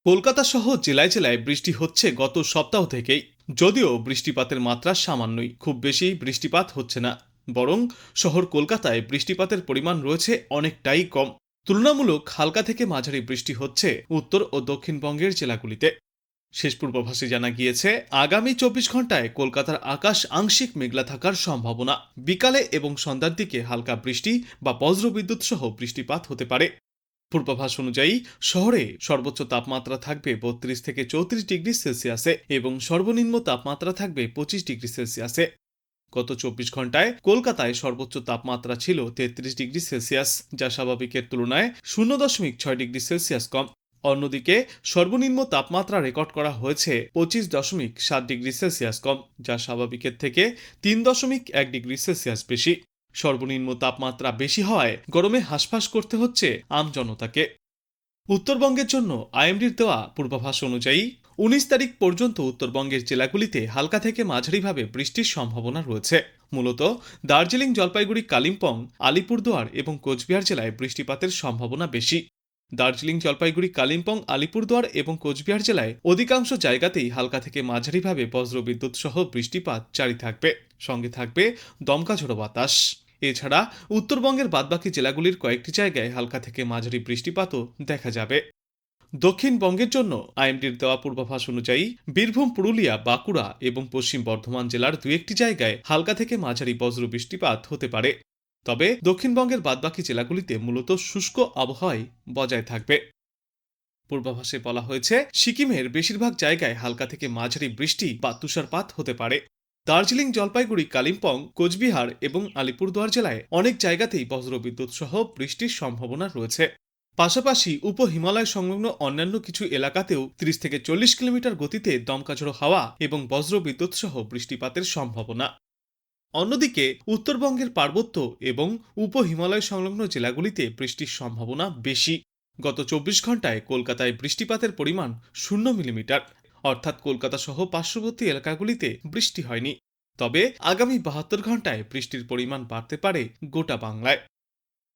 কলকাতা সহ জেলায় জেলায় বৃষ্টি হচ্ছে গত সপ্তাহ থেকেই। যদিও বৃষ্টিপাতের মাত্রা সামান্যই, খুব বেশি বৃষ্টিপাত হচ্ছে না। বরং শহর কলকাতায় বৃষ্টিপাতের পরিমাণ রয়েছে অনেকটাই কম। তুলনামূলক হালকা থেকে মাঝারি বৃষ্টি হচ্ছে উত্তর ও দক্ষিণবঙ্গের জেলাগুলিতে। শেষ পূর্বাভাসে জানা গিয়েছে, আগামী 24 ঘন্টায় কলকাতার আকাশ আংশিক মেঘলা থাকার সম্ভাবনা। বিকালে এবং সন্ধ্যার দিকে হালকা বৃষ্টি বা বজ্রবিদ্যুৎ সহ বৃষ্টিপাত হতে পারে। পূর্বাভাস অনুযায়ী শহরে সর্বোচ্চ তাপমাত্রা থাকবে 32 থেকে 34 ডিগ্রি সেলসিয়াসে এবং সর্বনিম্ন তাপমাত্রা থাকবে 25 ডিগ্রি সেলসিয়াসে। গত 24 ঘন্টায় কলকাতায় সর্বোচ্চ তাপমাত্রা ছিল 33 ডিগ্রি সেলসিয়াস, যা স্বাভাবিকের তুলনায় 0.6 ডিগ্রি সেলসিয়াস কম। অন্যদিকে সর্বনিম্ন তাপমাত্রা রেকর্ড করা হয়েছে 25.7 ডিগ্রি সেলসিয়াস কম, যা স্বাভাবিকের থেকে 3.1 ডিগ্রি সেলসিয়াস বেশি। সর্বনিম্ন তাপমাত্রা বেশি হওয়ায় গরমে হাঁসফাঁস করতে হচ্ছে আমজনতাকে। উত্তরবঙ্গের জন্য আইএমডির দেওয়া পূর্বাভাস অনুযায়ী 19 তারিখ পর্যন্ত উত্তরবঙ্গের জেলাগুলিতে হালকা থেকে মাঝারিভাবে বৃষ্টির সম্ভাবনা রয়েছে। মূলত দার্জিলিং, জলপাইগুড়ি, কালিম্পং, আলিপুরদুয়ার এবং কোচবিহার জেলায় বৃষ্টিপাতের সম্ভাবনা বেশি। দার্জিলিং, জলপাইগুড়ি, কালিম্পং, আলিপুরদুয়ার এবং কোচবিহার জেলায় অধিকাংশ জায়গাতেই হালকা থেকে মাঝারিভাবে বজ্রবিদ্যুৎ সহ বৃষ্টিপাত জারি থাকবে। সঙ্গে থাকবে দমকা ঝোড়ো বাতাস। এছাড়া উত্তরবঙ্গের বাদবাকি জেলাগুলির কয়েকটি জায়গায় হালকা থেকে মাঝারি বৃষ্টিপাতও দেখা যাবে। দক্ষিণবঙ্গের জন্য আইএমডির দেওয়া পূর্বাভাস অনুযায়ী বীরভূম, পুরুলিয়া, বাঁকুড়া এবং পশ্চিম বর্ধমান জেলার দু একটি জায়গায় হালকা থেকে মাঝারি বজ্র বৃষ্টিপাত হতে পারে। তবে দক্ষিণবঙ্গের বাদবাকি জেলাগুলিতে মূলত শুষ্ক আবহাওয়াই বজায় থাকবে। পূর্বাভাসে বলা হয়েছে, সিকিমের বেশিরভাগ জায়গায় হালকা থেকে মাঝারি বৃষ্টি বা তুষারপাত হতে পারে। দার্জিলিং, জলপাইগুড়ি, কালিম্পং, কোচবিহার এবং আলিপুরদুয়ার জেলায় অনেক জায়গাতেই বজ্রবিদ্যুৎ সহ বৃষ্টির সম্ভাবনা রয়েছে। পাশাপাশি উপ হিমালয় সংলগ্ন অন্যান্য কিছু এলাকাতেও 30 থেকে 40 কিলোমিটার গতিতে দমকাঝোড়ো হাওয়া এবং বজ্রবিদ্যুৎ সহ বৃষ্টিপাতের সম্ভাবনা। অন্যদিকে উত্তরবঙ্গের পার্বত্য এবং উপ হিমালয় সংলগ্ন জেলাগুলিতে বৃষ্টির সম্ভাবনা বেশি। গত 24 ঘন্টায় কলকাতায় বৃষ্টিপাতের পরিমাণ 0 মিলিমিটার, অর্থাৎ কলকাতা সহ পার্শ্ববর্তী এলাকাগুলিতে বৃষ্টি হয়নি। তবে আগামী 72 ঘন্টায় বৃষ্টির পরিমাণ বাড়তে পারে গোটা বাংলায়।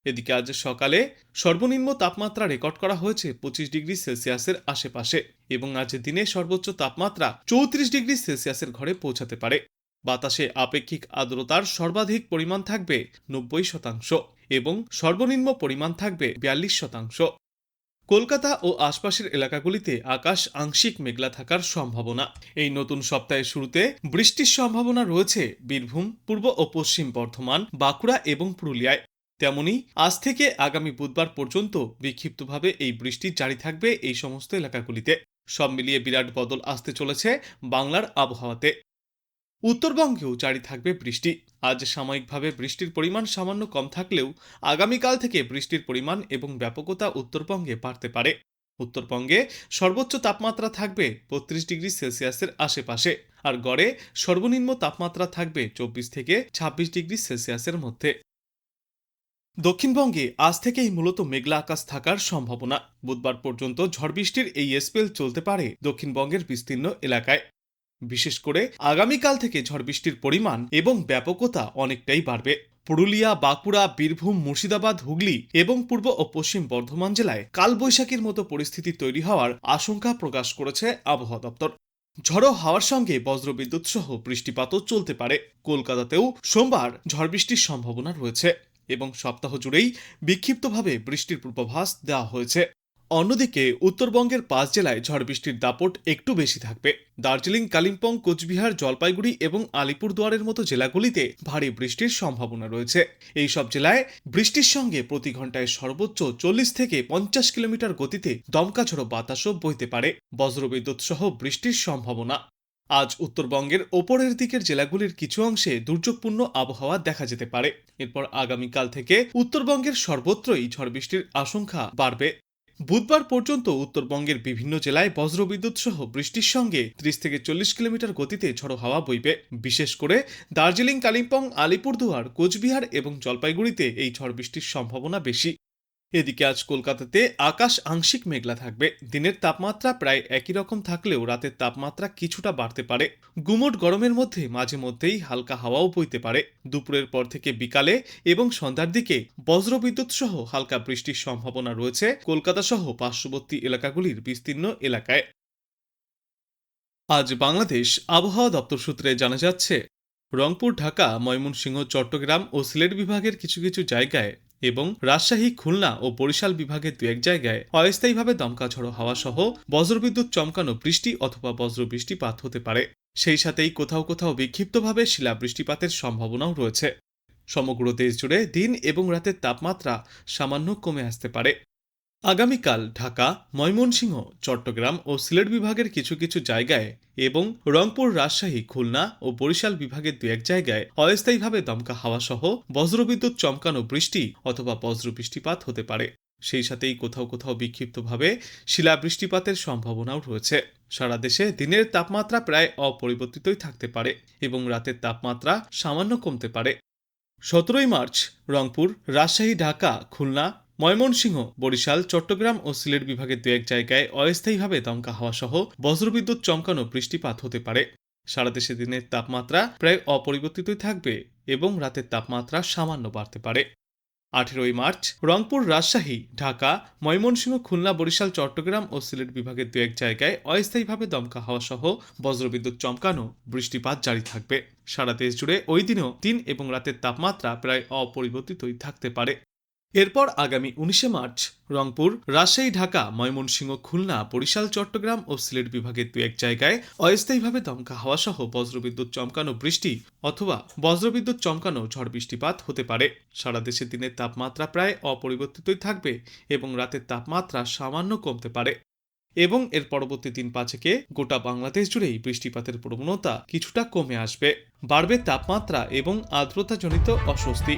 এদিকে আজ সকালে সর্বনিম্ন তাপমাত্রা রেকর্ড করা হয়েছে 25 ডিগ্রি সেলসিয়াসের আশেপাশে এবং আজ দিনে সর্বোচ্চ তাপমাত্রা 34 ডিগ্রি সেলসিয়াসের ঘরে পৌঁছাতে পারে। বাতাসে আপেক্ষিক আর্দ্রতার সর্বাধিক পরিমাণ থাকবে 90% এবং সর্বনিম্ন পরিমাণ থাকবে 42%। কলকাতা ও আশপাশের এলাকাগুলিতে আকাশ আংশিক মেঘলা থাকার সম্ভাবনা। এই নতুন সপ্তাহের শুরুতে বৃষ্টির সম্ভাবনা রয়েছে বীরভূম, পূর্ব ও পশ্চিম বর্ধমান, বাঁকুড়া এবং পুরুলিয়ায়। তেমনি আজ থেকে আগামী বুধবার পর্যন্ত বিক্ষিপ্তভাবে এই বৃষ্টি জারি থাকবে এই সমস্ত এলাকাগুলিতে। সব মিলিয়ে বিরাট বদল আসতে চলেছে বাংলার আবহাওয়াতে। উত্তরবঙ্গেও জারি থাকবে বৃষ্টি। আজ সাময়িকভাবে বৃষ্টির পরিমাণ সামান্য কম থাকলেও আগামীকাল থেকে বৃষ্টির পরিমাণ এবং ব্যাপকতা উত্তরবঙ্গে বাড়তে পারে। উত্তরবঙ্গে সর্বোচ্চ তাপমাত্রা থাকবে 32 ডিগ্রি সেলসিয়াসের আশেপাশে, আর গড়ে সর্বনিম্ন তাপমাত্রা থাকবে 24 থেকে 26 ডিগ্রি সেলসিয়াসের মধ্যে। দক্ষিণবঙ্গে আজ থেকেই মূলত মেঘলা আকাশ থাকার সম্ভাবনা। বুধবার পর্যন্ত ঝড় বৃষ্টির এই স্পেল চলতে পারে দক্ষিণবঙ্গের বিস্তীর্ণ এলাকায়। বিশেষ করে আগামীকাল থেকে ঝড় বৃষ্টির পরিমাণ এবং ব্যাপকতা অনেকটাই বাড়বে। পুরুলিয়া, বাঁকুড়া, বীরভূম, মুর্শিদাবাদ, হুগলি এবং পূর্ব ও পশ্চিম বর্ধমান জেলায় কালবৈশাখীর মতো পরিস্থিতি তৈরি হওয়ার আশঙ্কা প্রকাশ করেছে আবহাওয়া দপ্তর। ঝড়ো হাওয়ার সঙ্গে বজ্রবিদ্যুৎ সহ বৃষ্টিপাতও চলতে পারে। কলকাতাতেও সোমবার ঝড় বৃষ্টির সম্ভাবনা রয়েছে এবং সপ্তাহ জুড়েই বিক্ষিপ্তভাবে বৃষ্টির পূর্বাভাস দেওয়া হয়েছে। অন্যদিকে উত্তরবঙ্গের 5 জেলায় ঝড় বৃষ্টির দাপট একটু বেশি থাকবে। দার্জিলিং, কালিম্পং, কোচবিহার, জলপাইগুড়ি এবং আলিপুরদুয়ারের মতো জেলাগুলিতে ভারী বৃষ্টির সম্ভাবনা রয়েছে। এই সব জেলায় বৃষ্টির সঙ্গে প্রতি ঘন্টায় সর্বোচ্চ 40 থেকে 50 কিলোমিটার গতিতে দমকা ঝোড়ো বাতাসও বইতে পারে। বজ্রবিদ্যুৎ সহ বৃষ্টির সম্ভাবনা। আজ উত্তরবঙ্গের ওপরের দিকের জেলাগুলির কিছু অংশে দুর্যোগপূর্ণ আবহাওয়া দেখা যেতে পারে। এরপর আগামীকাল থেকে উত্তরবঙ্গের সর্বত্রই ঝড় বৃষ্টির আশঙ্কা বাড়বে। বুধবার পর্যন্ত উত্তরবঙ্গের বিভিন্ন জেলায় বজ্রবিদ্যুৎ সহ বৃষ্টির সঙ্গে 30 থেকে 40 কিলোমিটার গতিতে ঝড়ো হাওয়া বইবে। বিশেষ করে দার্জিলিং, কালিম্পং, আলিপুরদুয়ার, কোচবিহার এবং জলপাইগুড়িতে এই ঝড় বৃষ্টির সম্ভাবনা বেশি। এদিকে আজ কলকাতাতে আকাশ আংশিক মেঘলা থাকবে। দিনের তাপমাত্রা প্রায় একই রকম থাকলেও রাতের তাপমাত্রা কিছুটা বাড়তে পারে। গুমোট গরমের মধ্যে মাঝে মধ্যেই হালকা হাওয়াও বইতে পারে। দুপুরের পর থেকে বিকালে এবং সন্ধ্যার দিকে বজ্রবিদ্যুৎ সহ হালকা বৃষ্টির সম্ভাবনা রয়েছে কলকাতা সহ পার্শ্ববর্তী এলাকাগুলির বিস্তীর্ণ এলাকায়। আজ বাংলাদেশ আবহাওয়া দপ্তর সূত্রে জানা যাচ্ছে, রংপুর, ঢাকা, ময়মনসিংহ, চট্টগ্রাম ও সিলেট বিভাগের কিছু কিছু জায়গায় এবং রাজশাহী, খুলনা ও বরিশাল বিভাগের দু এক জায়গায় অস্থায়ীভাবে দমকা ঝড়ো হাওয়া সহ বজ্রবিদ্যুৎ চমকানো বৃষ্টি অথবা বজ্র বৃষ্টিপাত হতে পারে। সেই সাথেই কোথাও কোথাও বিক্ষিপ্তভাবে শিলা বৃষ্টিপাতের সম্ভাবনাও রয়েছে। সমগ্র দেশ জুড়ে দিন এবং রাতের তাপমাত্রা সামান্য কমে আসতে পারে। আগামীকাল ঢাকা, ময়মনসিংহ, চট্টগ্রাম ও সিলেট বিভাগের কিছু কিছু জায়গায় এবং রংপুর, রাজশাহী, খুলনা ও বরিশাল বিভাগের দু এক জায়গায় অস্থায়ীভাবে দমকা হাওয়া সহ বজ্রবিদ্যুৎ চমকানো বৃষ্টি অথবা বজ্র বৃষ্টিপাত হতে পারে। সেই সাথেই কোথাও কোথাও বিক্ষিপ্তভাবে শিলা বৃষ্টিপাতের সম্ভাবনাও রয়েছে। সারা দেশে দিনের তাপমাত্রা প্রায় অপরিবর্তিতই থাকতে পারে এবং রাতের তাপমাত্রা সামান্য কমতে পারে। 17ই মার্চ রংপুর, রাজশাহী, ঢাকা, খুলনা, ময়মনসিংহ, বরিশাল, চট্টগ্রাম ও সিলেট বিভাগের দু এক জায়গায় অস্থায়ীভাবে দমকা হাওয়া সহ বজ্রবিদ্যুৎ চমকানো বৃষ্টিপাত হতে পারে। সারা দেশে দিনের তাপমাত্রা প্রায় অপরিবর্তিতই থাকবে এবং রাতের তাপমাত্রা সামান্য বাড়তে পারে। 18ই মার্চ রংপুর, রাজশাহী, ঢাকা, ময়মনসিংহ, খুলনা, বরিশাল, চট্টগ্রাম ও সিলেট বিভাগের দু এক জায়গায় অস্থায়ীভাবে দমকা হাওয়া সহ বজ্রবিদ্যুৎ চমকানো বৃষ্টিপাত জারি থাকবে। সারা দেশ জুড়ে ওই দিনও দিন এবং রাতের তাপমাত্রা প্রায় অপরিবর্তিতই থাকতে পারে। এরপর আগামী 19শে মার্চ রংপুর, রাজশাহী, ঢাকা, ময়মনসিংহ, খুলনা, বরিশাল, চট্টগ্রাম ও সিলেট বিভাগের দু এক জায়গায় অস্থায়ীভাবে দমকা হাওয়া সহ বজ্রবিদ্যুৎ চমকানো বৃষ্টি অথবা বজ্রবিদ্যুৎ চমকানো ঝড় বৃষ্টিপাত হতে পারে। সারা দেশে দিনের তাপমাত্রা প্রায় অপরিবর্তিতই থাকবে এবং রাতের তাপমাত্রা সামান্য কমতে পারে। এবং এর পরবর্তী দিন পাঁচেকে গোটা বাংলাদেশ জুড়েই বৃষ্টিপাতের প্রবণতা কিছুটা কমে আসবে। বাড়বে তাপমাত্রা এবং আর্দ্রতাজনিত অস্বস্তি।